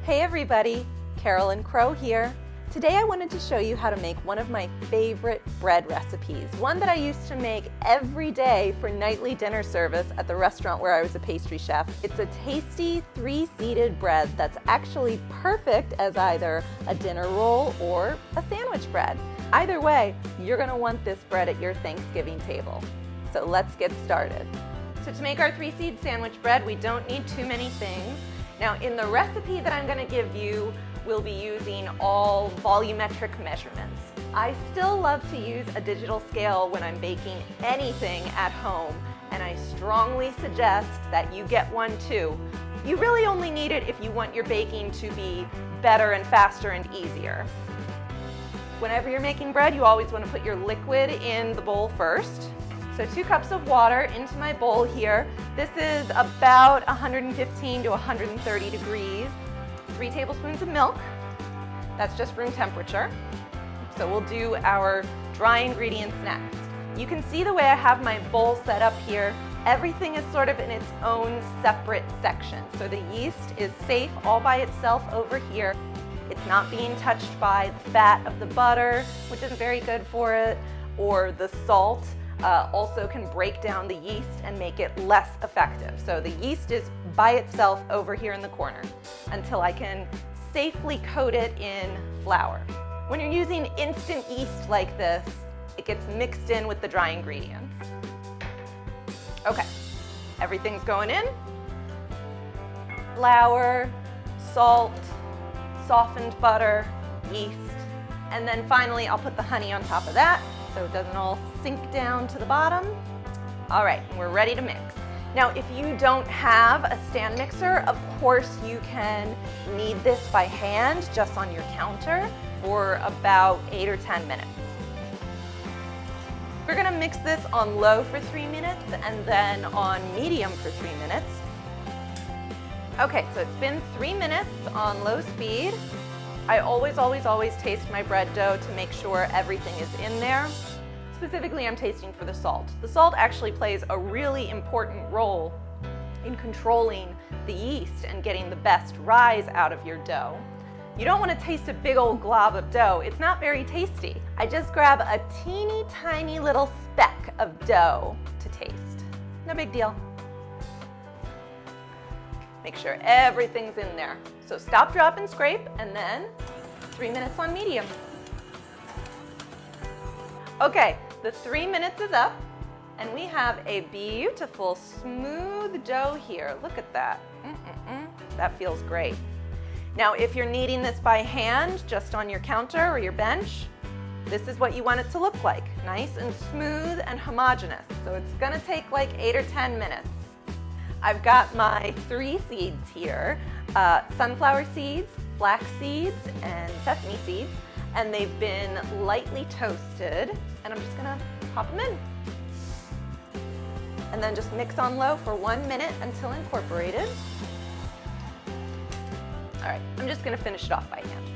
Hey everybody, Carolyn Crow here. Today I wanted to show you how to make one of my favorite bread recipes, one that I used to make every day for nightly dinner service at the restaurant where I was a pastry chef. It's a tasty 3-seeded bread that's actually perfect as either a dinner roll or a sandwich bread. Either way, you're going to want this bread at your Thanksgiving table. So let's get started. So to make our 3-seed sandwich bread, we don't need too many things. Now in the recipe that I'm going to give you, we'll be using all volumetric measurements. I still love to use a digital scale when I'm baking anything at home, and I strongly suggest that you get one too. You really only need it if you want your baking to be better and faster and easier. Whenever you're making bread, you always want to put your liquid in the bowl first. So 2 cups of water into my bowl here. This is about 115 to 130 degrees. 3 tablespoons of milk. That's just room temperature. So we'll do our dry ingredients next. You can see the way I have my bowl set up here. Everything is sort of in its own separate section. So the yeast is safe all by itself over here. It's not being touched by the fat of the butter, which isn't very good for it, or the salt. Also can break down the yeast and make it less effective. So the yeast is by itself over here in the corner until I can safely coat it in flour. When you're using instant yeast like this, it gets mixed in with the dry ingredients. Okay, everything's going in. Flour, salt, softened butter, yeast, and then finally I'll put the honey on top of that so it doesn't all sink down to the bottom. All right, we're ready to mix. Now, if you don't have a stand mixer, of course you can knead this by hand just on your counter for about 8 or 10 minutes. We're gonna mix this on low for 3 minutes and then on medium for 3 minutes. Okay, so it's been 3 minutes on low speed. I always taste my bread dough to make sure everything is in there. Specifically, I'm tasting for the salt. The salt actually plays a really important role in controlling the yeast and getting the best rise out of your dough. You don't want to taste a big old glob of dough. It's not very tasty. I just grab a teeny tiny little speck of dough to taste. No big deal. Make sure everything's in there. So stop, drop, and scrape, and then 3 minutes on medium. Okay, the 3 minutes is up, and we have a beautiful, smooth dough here. Look at that. That feels great. Now, if you're kneading this by hand, just on your counter or your bench, this is what you want it to look like. Nice and smooth and homogeneous. So it's gonna take like 8 or 10 minutes. I've got my 3 seeds here, sunflower seeds, flax seeds, and sesame seeds, and they've been lightly toasted, and I'm just gonna pop them in. And then just mix on low for 1 minute until incorporated. All right, I'm just gonna finish it off by hand.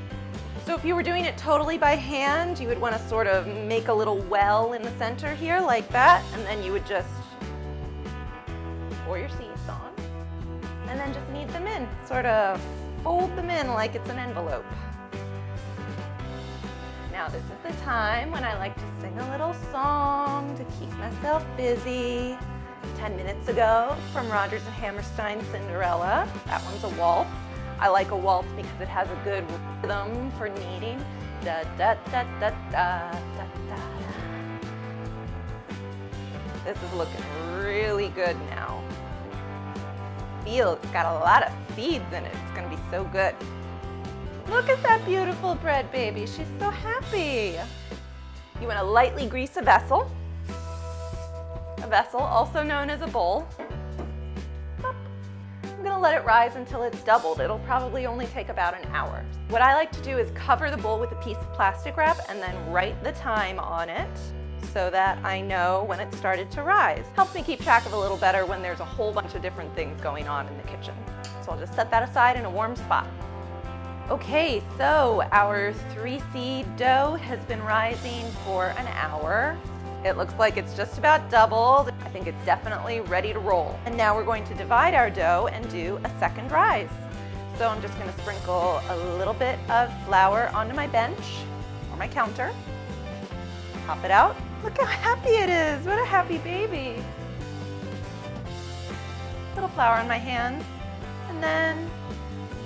So if you were doing it totally by hand, you would wanna sort of make a little well in the center here like that, and then you would just pour your seeds on, and then just knead them in. Sort of fold them in like it's an envelope. Now this is the time when I like to sing a little song to keep myself busy. 10 minutes ago from Rodgers and Hammerstein's Cinderella. That one's a waltz. I like a waltz because it has a good rhythm for kneading. Da da da da da da da. This is looking really good now. Feel it's got a lot of seeds in it. It's gonna be so good. Look at that beautiful bread baby. She's so happy. You wanna lightly grease a vessel. A vessel, also known as a bowl. I'm gonna let it rise until it's doubled. It'll probably only take about an hour. What I like to do is cover the bowl with a piece of plastic wrap and then write the time on it so that I know when it started to rise. Helps me keep track of a little better when there's a whole bunch of different things going on in the kitchen. So I'll just set that aside in a warm spot. Okay, so our 3-seed dough has been rising for an hour. It looks like it's just about doubled. I think it's definitely ready to roll. And now we're going to divide our dough and do a second rise. So I'm just gonna sprinkle a little bit of flour onto my bench or my counter. Pop it out. Look how happy it is. What a happy baby. Little flour on my hands, and then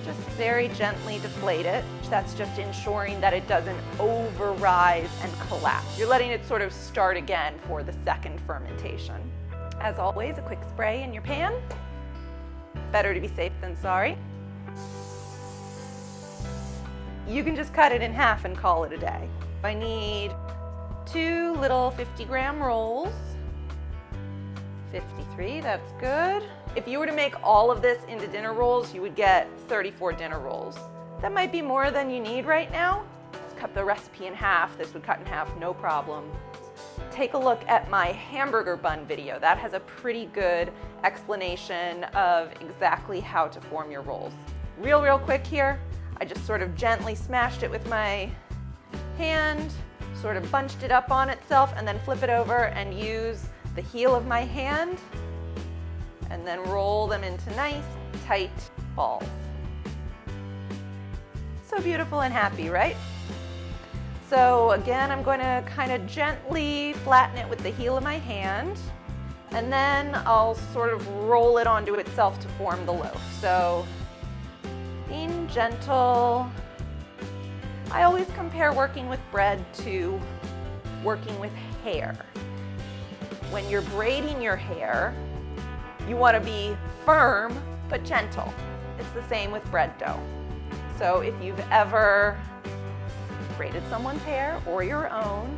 just very gently deflate it. That's just ensuring that it doesn't overrise and collapse. You're letting it sort of start again for the second fermentation. As always, a quick spray in your pan. Better to be safe than sorry. You can just cut it in half and call it a day. I need 2 little 50-gram rolls. 53, that's good. If you were to make all of this into dinner rolls, you would get 34 dinner rolls. That might be more than you need right now. Let's cut the recipe in half. This would cut in half, no problem. Take a look at my hamburger bun video. That has a pretty good explanation of exactly how to form your rolls. Real quick here, I just sort of gently smashed it with my hand, sort of bunched it up on itself, and then flip it over and use the heel of my hand and then roll them into nice, tight balls. So beautiful and happy, right? So again, I'm going to kind of gently flatten it with the heel of my hand, and then I'll sort of roll it onto itself to form the loaf. So being gentle. I always compare working with bread to working with hair. When you're braiding your hair, you want to be firm but gentle. It's the same with bread dough. So if you've ever braided someone's hair or your own,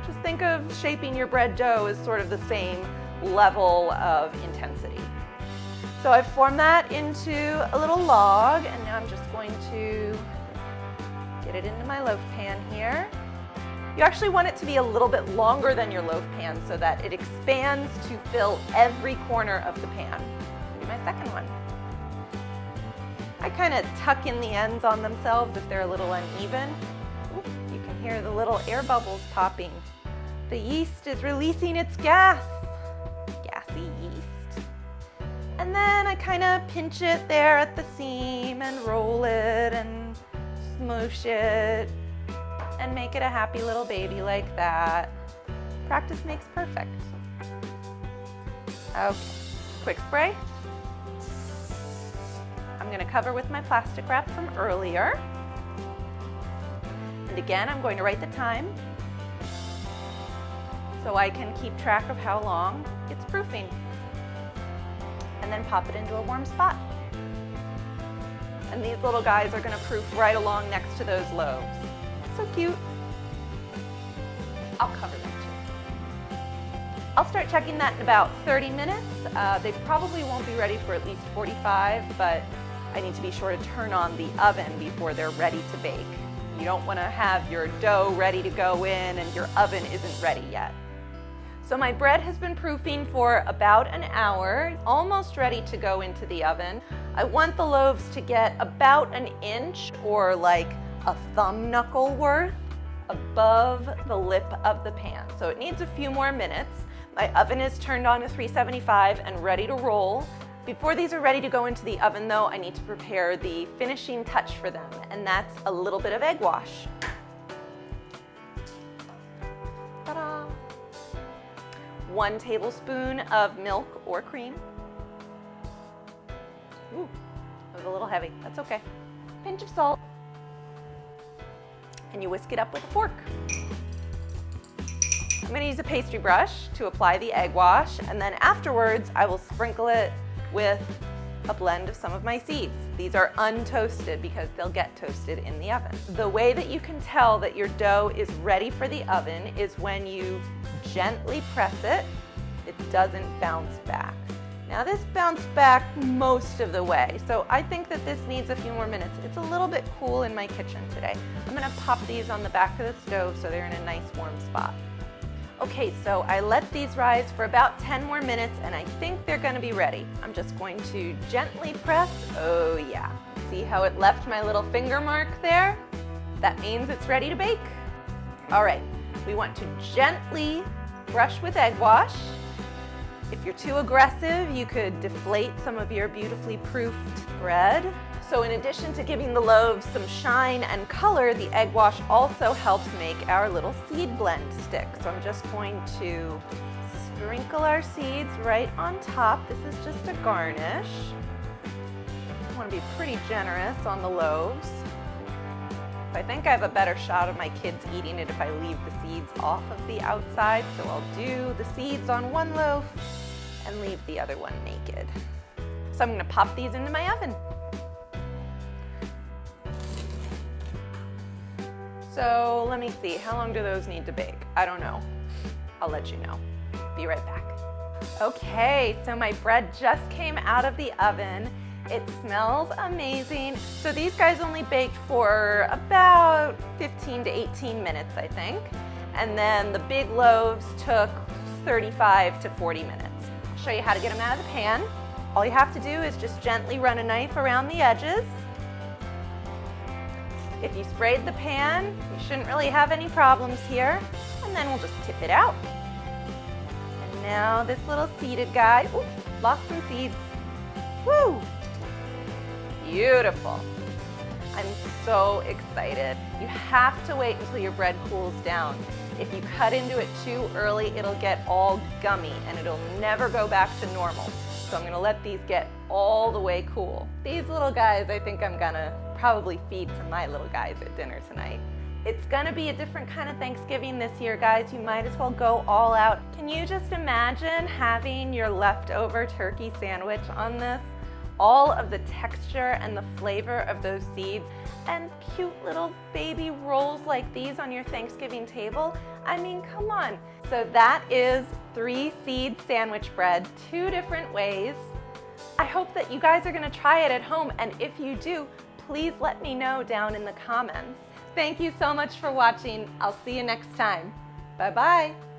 just think of shaping your bread dough as sort of the same level of intensity. So I've formed that into a little log, and now I'm just going to get it into my loaf pan here. You actually want it to be a little bit longer than your loaf pan so that it expands to fill every corner of the pan. Do my second one. I kind of tuck in the ends on themselves if they're a little uneven. Ooh, you can hear the little air bubbles popping. The yeast is releasing its gas. Gassy yeast. And then I kind of pinch it there at the seam and roll it and smoosh it and make it a happy little baby like that. Practice makes perfect. Okay, quick spray. I'm going to cover with my plastic wrap from earlier. And again, I'm going to write the time so I can keep track of how long it's proofing. And then pop it into a warm spot. And these little guys are going to proof right along next to those loaves. So cute. I'll cover them too. I'll start checking that in about 30 minutes. They probably won't be ready for at least 45, but I need to be sure to turn on the oven before they're ready to bake. You don't want to have your dough ready to go in and your oven isn't ready yet. So my bread has been proofing for about an hour, almost ready to go into the oven. I want the loaves to get about an inch or like a thumb knuckle worth above the lip of the pan. So it needs a few more minutes. My oven is turned on to 375 and ready to roll. Before these are ready to go into the oven though, I need to prepare the finishing touch for them, and that's a little bit of egg wash. Ta-da! 1 tablespoon of milk or cream. Ooh, that was a little heavy, that's okay. Pinch of salt. And you whisk it up with a fork. I'm going to use a pastry brush to apply the egg wash, and then afterwards I will sprinkle it with a blend of some of my seeds. These are untoasted because they'll get toasted in the oven. The way that you can tell that your dough is ready for the oven is when you gently press it, it doesn't bounce back. Now this bounced back most of the way, so I think that this needs a few more minutes. It's a little bit cool in my kitchen today. I'm gonna pop these on the back of the stove so they're in a nice warm spot. Okay, so I let these rise for about 10 more minutes and I think they're gonna be ready. I'm just going to gently press. Oh yeah, see how it left my little finger mark there? That means it's ready to bake. All right, we want to gently brush with egg wash. If you're too aggressive, you could deflate some of your beautifully proofed bread. So in addition to giving the loaves some shine and color, the egg wash also helps make our little seed blend stick. So I'm just going to sprinkle our seeds right on top. This is just a garnish. I want to be pretty generous on the loaves. I think I have a better shot of my kids eating it if I leave the seeds off of the outside. So I'll do the seeds on one loaf and leave the other one naked. So I'm going to pop these into my oven. So let me see, how long do those need to bake? I don't know. I'll let you know. Be right back. Okay, so my bread just came out of the oven. It smells amazing. So these guys only baked for about 15 to 18 minutes, I think. And then the big loaves took 35 to 40 minutes. I'll show you how to get them out of the pan. All you have to do is just gently run a knife around the edges. If you sprayed the pan, you shouldn't really have any problems here. And then we'll just tip it out. And now this little seeded guy, ooh, lost some seeds. Woo! Beautiful. I'm so excited. You have to wait until your bread cools down. If you cut into it too early, it'll get all gummy and it'll never go back to normal. So I'm gonna let these get all the way cool. These little guys, I think I'm gonna probably feed to my little guys at dinner tonight. It's gonna be a different kind of Thanksgiving this year, guys. You might as well go all out. Can you just imagine having your leftover turkey sandwich on this? All of the texture and the flavor of those seeds and cute little baby rolls like these on your Thanksgiving table. I mean, come on. So that is 3 seed sandwich bread, 2 different ways. I hope that you guys are gonna try it at home, and if you do, please let me know down in the comments. Thank you so much for watching. I'll see you next time. Bye-bye.